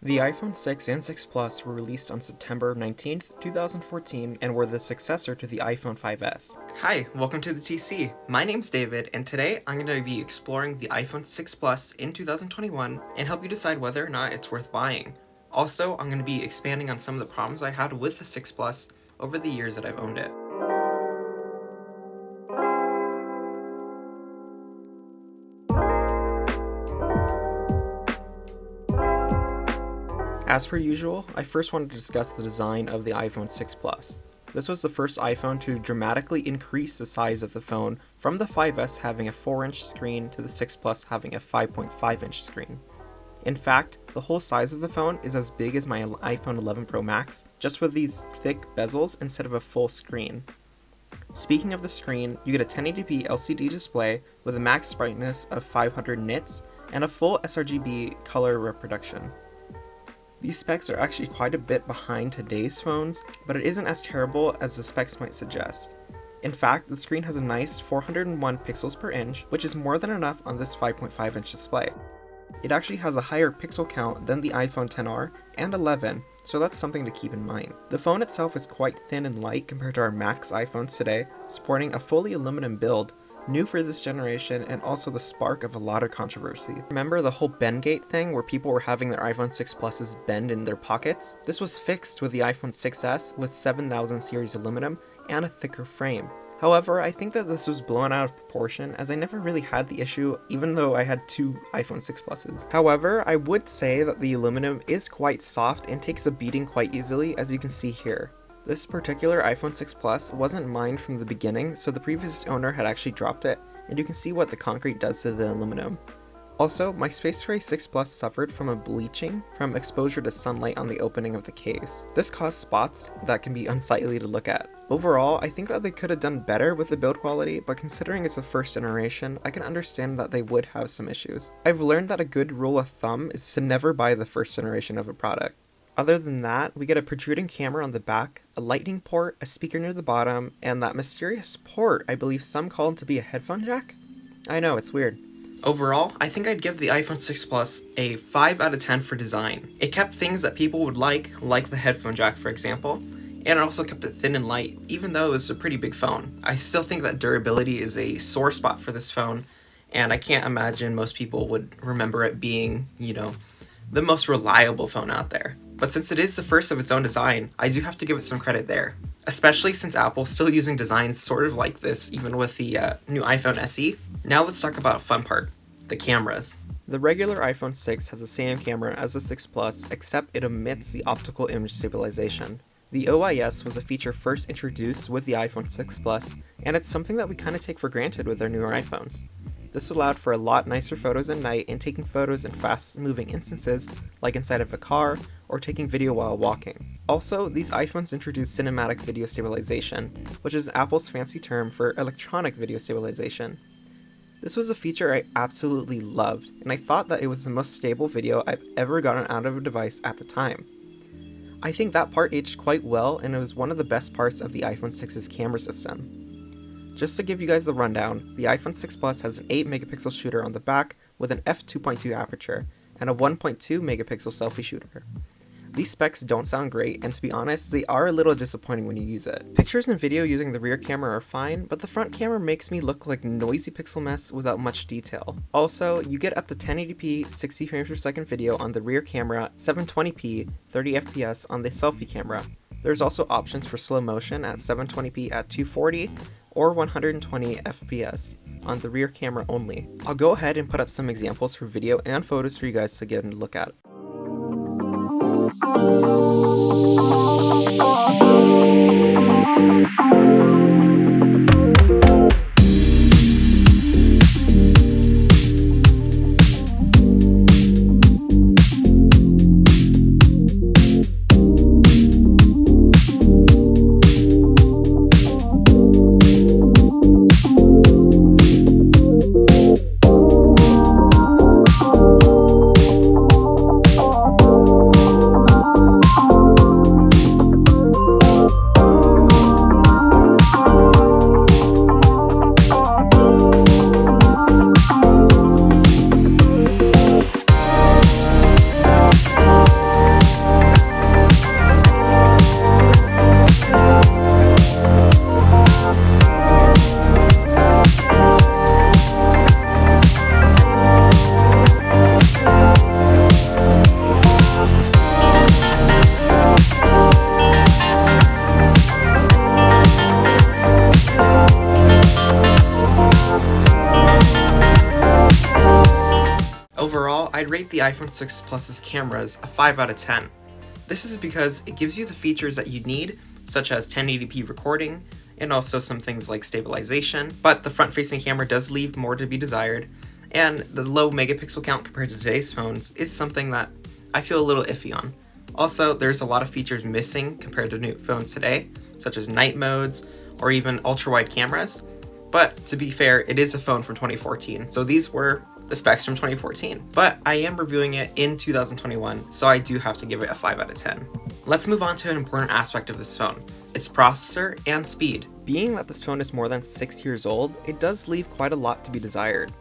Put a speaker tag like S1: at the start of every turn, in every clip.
S1: The iPhone 6 and 6 Plus were released on September 19th, 2014, and were the successor to the iPhone 5S. Hi, welcome to the TC. My name's David, and today I'm going to be exploring the iPhone 6 Plus in 2021 and help you decide whether or not it's worth buying. Also, I'm going to be expanding on some of the problems I had with the 6 Plus over the years that I've owned it. As per usual, I first wanted to discuss the design of the iPhone 6 Plus. This was the first iPhone to dramatically increase the size of the phone from the 5S having a 4-inch screen to the 6 Plus having a 5.5-inch screen. In fact, the whole size of the phone is as big as my iPhone 11 Pro Max, just with these thick bezels instead of a full screen. Speaking of the screen, you get a 1080p LCD display with a max brightness of 500 nits and a full sRGB color reproduction. These specs are actually quite a bit behind today's phones, but it isn't as terrible as the specs might suggest. In fact, the screen has a nice 401 pixels per inch, which is more than enough on this 5.5-inch display. It actually has a higher pixel count than the iPhone XR and 11, so that's something to keep in mind. The phone itself is quite thin and light compared to our Max iPhones today, sporting a fully aluminum build, new for this generation and also the spark of a lot of controversy. Remember the whole Bendgate thing where people were having their iPhone 6 Pluses bend in their pockets? This was fixed with the iPhone 6s with 7000 series aluminum and a thicker frame. However, I think that this was blown out of proportion as I never really had the issue even though I had two iPhone 6 Pluses. However, I would say that the aluminum is quite soft and takes a beating quite easily, as you can see here. This particular iPhone 6 Plus wasn't mined from the beginning, so the previous owner had actually dropped it, and you can see what the concrete does to the aluminum. Also, my Space Gray 6 Plus suffered from a bleaching from exposure to sunlight on the opening of the case. This caused spots that can be unsightly to look at. Overall, I think that they could have done better with the build quality, but considering it's the first generation, I can understand that they would have some issues. I've learned that a good rule of thumb is to never buy the first generation of a product. Other than that, we get a protruding camera on the back, a lightning port, a speaker near the bottom, and that mysterious port I believe some call it to be a headphone jack? I know, it's weird. Overall, I think I'd give the iPhone 6 Plus a 5 out of 10 for design. It kept things that people would like the headphone jack for example, and it also kept it thin and light, even though it was a pretty big phone. I still think that durability is a sore spot for this phone, and I can't imagine most people would remember it being, the most reliable phone out there. But since it is the first of its own design, I do have to give it some credit there. Especially since Apple's still using designs sort of like this even with the new iPhone SE. Now let's talk about a fun part, the cameras. The regular iPhone 6 has the same camera as the 6 Plus, except it omits the optical image stabilization. The OIS was a feature first introduced with the iPhone 6 Plus, and it's something that we kind of take for granted with our newer iPhones. This allowed for a lot nicer photos at night and taking photos in fast-moving instances, like inside of a car, or taking video while walking. Also, these iPhones introduced cinematic video stabilization, which is Apple's fancy term for electronic video stabilization. This was a feature I absolutely loved, and I thought that it was the most stable video I've ever gotten out of a device at the time. I think that part aged quite well, and it was one of the best parts of the iPhone 6's camera system. Just to give you guys the rundown, the iPhone 6 Plus has an 8 megapixel shooter on the back with an f2.2 aperture and a 1.2 megapixel selfie shooter. These specs don't sound great, and to be honest, they are a little disappointing when you use it. Pictures and video using the rear camera are fine, but the front camera makes me look like noisy pixel mess without much detail. Also, you get up to 1080p 60 frames per second video on the rear camera, 720p 30 fps on the selfie camera. There's also options for slow motion at 720p at 240 or 120 fps on the rear camera only. I'll go ahead and put up some examples for video and photos for you guys to get a look at. the iPhone 6 Plus's cameras a 5 out of 10. This is because it gives you the features that you need, such as 1080p recording, and also some things like stabilization, but the front-facing camera does leave more to be desired, and the low megapixel count compared to today's phones is something that I feel a little iffy on. Also, there's a lot of features missing compared to new phones today, such as night modes, or even ultra-wide cameras, but to be fair, it is a phone from 2014, so these were the specs from 2014, but I am reviewing it in 2021, so I do have to give it a 5 out of 10. Let's move on to an important aspect of this phone, its processor and speed. Being that this phone is more than 6 years old, it does leave quite a lot to be desired.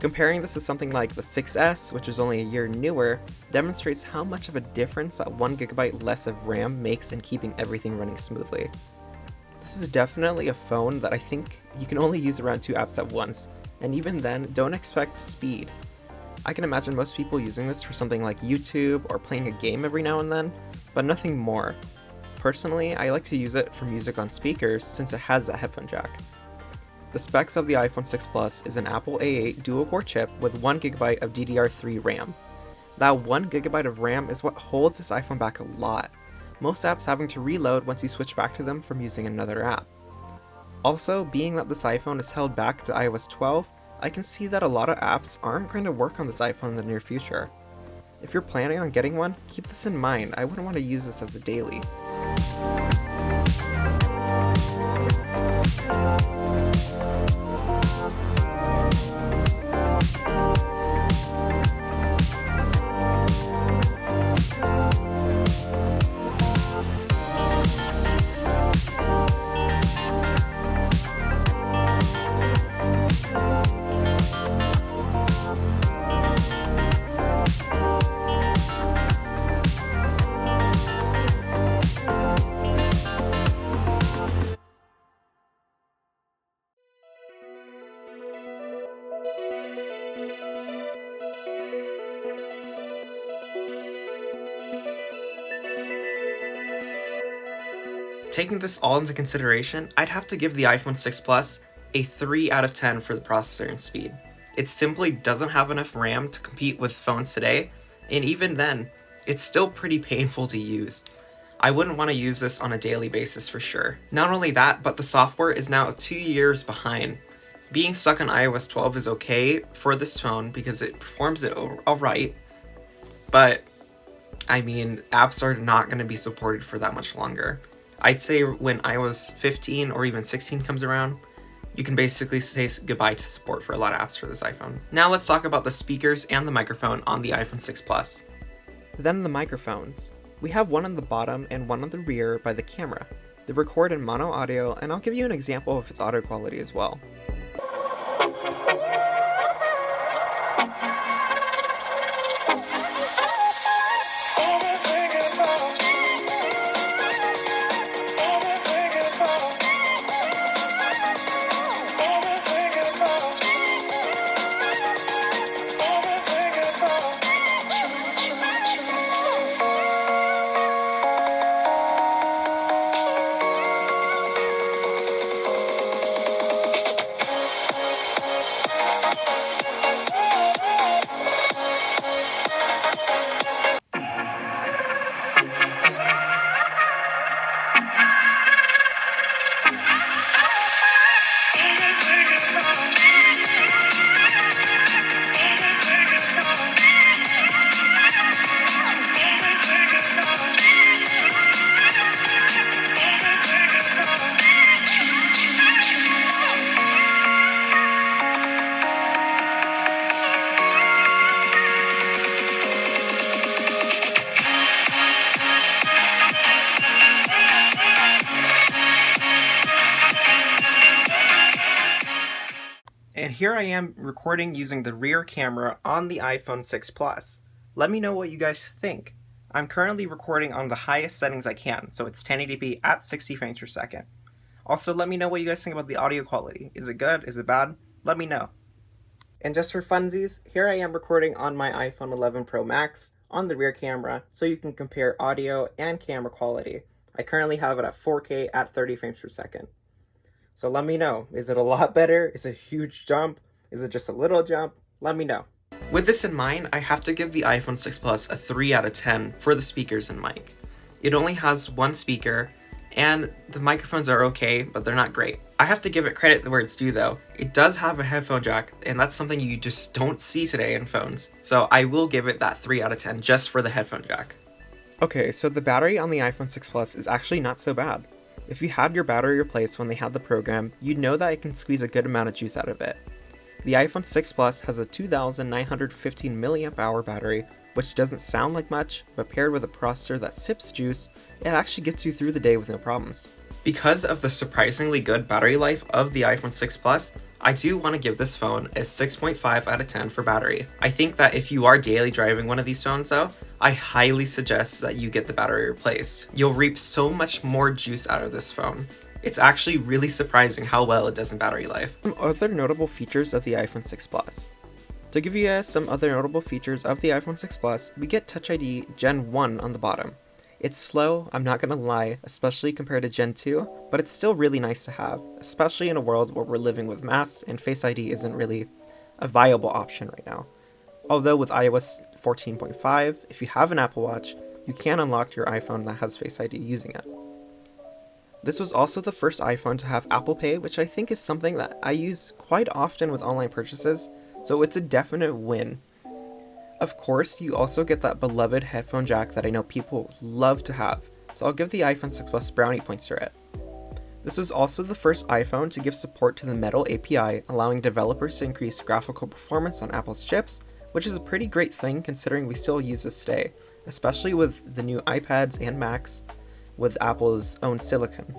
S1: Comparing this to something like the 6S, which is only a year newer, demonstrates how much of a difference that 1GB less of RAM makes in keeping everything running smoothly. This is definitely a phone that I think you can only use around 2 apps at once, and even then, don't expect speed. I can imagine most people using this for something like YouTube or playing a game every now and then, but nothing more. Personally, I like to use it for music on speakers since it has that headphone jack. The specs of the iPhone 6 Plus is an Apple A8 dual-core chip with 1GB of DDR3 RAM. That 1GB of RAM is what holds this iPhone back a lot, most apps having to reload once you switch back to them from using another app. Also, being that this iPhone is held back to iOS 12, I can see that a lot of apps aren't going to work on this iPhone in the near future. If you're planning on getting one, keep this in mind. I wouldn't want to use this as a daily. Taking this all into consideration, I'd have to give the iPhone 6 Plus a 3 out of 10 for the processor and speed. It simply doesn't have enough RAM to compete with phones today, and even then, it's still pretty painful to use. I wouldn't want to use this on a daily basis for sure. Not only that, but the software is now 2 years behind. Being stuck on iOS 12 is okay for this phone because it performs it alright, but I mean, apps are not going to be supported for that much longer. I'd say when iOS 15 or even 16 comes around, you can basically say goodbye to support for a lot of apps for this iPhone. Now let's talk about the speakers and the microphone on the iPhone 6 Plus. Then the microphones. We have one on the bottom and one on the rear by the camera. They record in mono audio, and I'll give you an example of its audio quality as well. And here I am recording using the rear camera on the iPhone 6 Plus. Let me know what you guys think. I'm currently recording on the highest settings I can, so it's 1080p at 60 frames per second. Also, let me know what you guys think about the audio quality. Is it good? Is it bad? Let me know. And just for funsies, here I am recording on my iPhone 11 Pro Max on the rear camera, so you can compare audio and camera quality. I currently have it at 4K at 30 frames per second. So let me know, is it a lot better? Is it a huge jump? Is it just a little jump? Let me know. With this in mind, I have to give the iPhone 6 Plus a 3 out of 10 for the speakers and mic. It only has one speaker, and the microphones are okay, but they're not great. I have to give it credit where it's due though. It does have a headphone jack, and that's something you just don't see today in phones. So I will give it that 3 out of 10 just for the headphone jack. Okay, so the battery on the iPhone 6 Plus is actually not so bad. If you had your battery replaced when they had the program, you'd know that it can squeeze a good amount of juice out of it. The iPhone 6 Plus has a 2,915 mAh battery, which doesn't sound like much, but paired with a processor that sips juice, it actually gets you through the day with no problems. Because of the surprisingly good battery life of the iPhone 6 Plus, I do want to give this phone a 6.5 out of 10 for battery. I think that if you are daily driving one of these phones though, I highly suggest that you get the battery replaced. You'll reap so much more juice out of this phone. It's actually really surprising how well it does in battery life. Some other notable features of the iPhone 6 Plus. To give you guys some other notable features of the iPhone 6 Plus, we get Touch ID Gen 1 on the bottom. It's slow, I'm not gonna lie, especially compared to Gen 2, but it's still really nice to have, especially in a world where we're living with masks and Face ID isn't really a viable option right now. Although with iOS 14.5, if you have an Apple Watch, you can unlock your iPhone that has Face ID using it. This was also the first iPhone to have Apple Pay, which I think is something that I use quite often with online purchases, so it's a definite win. Of course, you also get that beloved headphone jack that I know people love to have, so I'll give the iPhone 6 Plus brownie points for it. This was also the first iPhone to give support to the Metal API, allowing developers to increase graphical performance on Apple's chips, which is a pretty great thing considering we still use this today, especially with the new iPads and Macs with Apple's own silicon.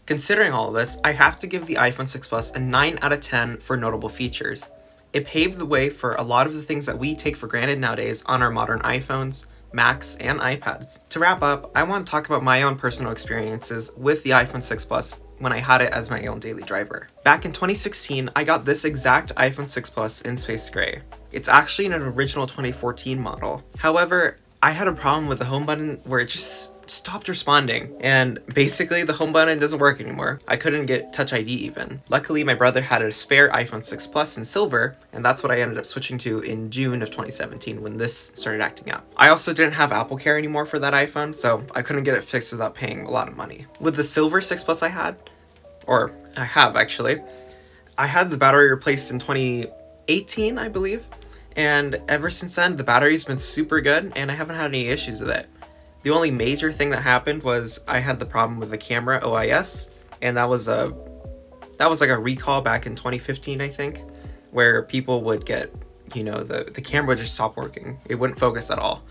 S1: Considering all of this, I have to give the iPhone 6 Plus a 9 out of 10 for notable features. It paved the way for a lot of the things that we take for granted nowadays on our modern iPhones, Macs, and iPads. To wrap up, I want to talk about my own personal experiences with the iPhone 6 Plus when I had it as my own daily driver. Back in 2016, I got this exact iPhone 6 Plus in space gray. It's actually an original 2014 model. However, I had a problem with the home button where it just stopped responding, and basically the home button doesn't work anymore. I couldn't get Touch ID even. Luckily, my brother had a spare iPhone 6 Plus in silver, and that's what I ended up switching to in June of 2017 when this started acting up. I also didn't have Apple Care anymore for that iPhone, so I couldn't get it fixed without paying a lot of money. With the silver 6 Plus I have actually, I had the battery replaced in 2018, I believe, and ever since then the battery's been super good and I haven't had any issues with it. The only major thing that happened was I had the problem with the camera OIS, and that was like a recall back in 2015, I think, where people would get, the camera would just stop working. It wouldn't focus at all.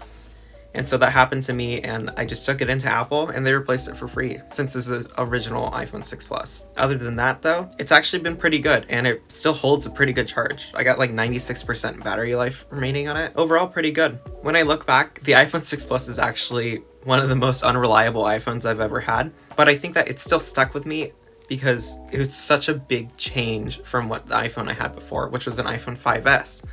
S1: And so that happened to me, and I just took it into Apple and they replaced it for free since it's the original iPhone 6 Plus. Other than that though, it's actually been pretty good and it still holds a pretty good charge. I got like 96% battery life remaining on it. Overall, pretty good. When I look back, the iPhone 6 Plus is actually one of the most unreliable iPhones I've ever had, but I think that it still stuck with me because it was such a big change from what the iPhone I had before, which was an iPhone 5S.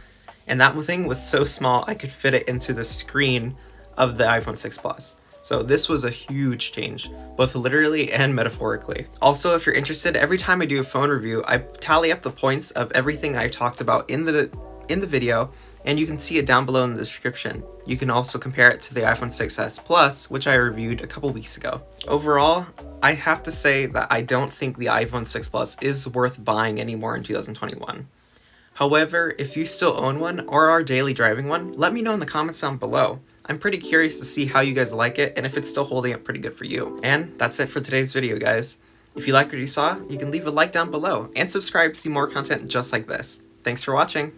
S1: And that thing was so small I could fit it into the screen of the iPhone 6 Plus. So this was a huge change, both literally and metaphorically. Also, if you're interested, every time I do a phone review, I tally up the points of everything I've talked about in the video, and you can see it down below in the description. You can also compare it to the iPhone 6s Plus, which I reviewed a couple weeks ago. Overall, I have to say that I don't think the iPhone 6 Plus is worth buying anymore in 2021. However, if you still own one or are daily driving one, let me know in the comments down below. I'm pretty curious to see how you guys like it and if it's still holding up pretty good for you. And that's it for today's video, guys. If you liked what you saw, you can leave a like down below and subscribe to see more content just like this. Thanks for watching.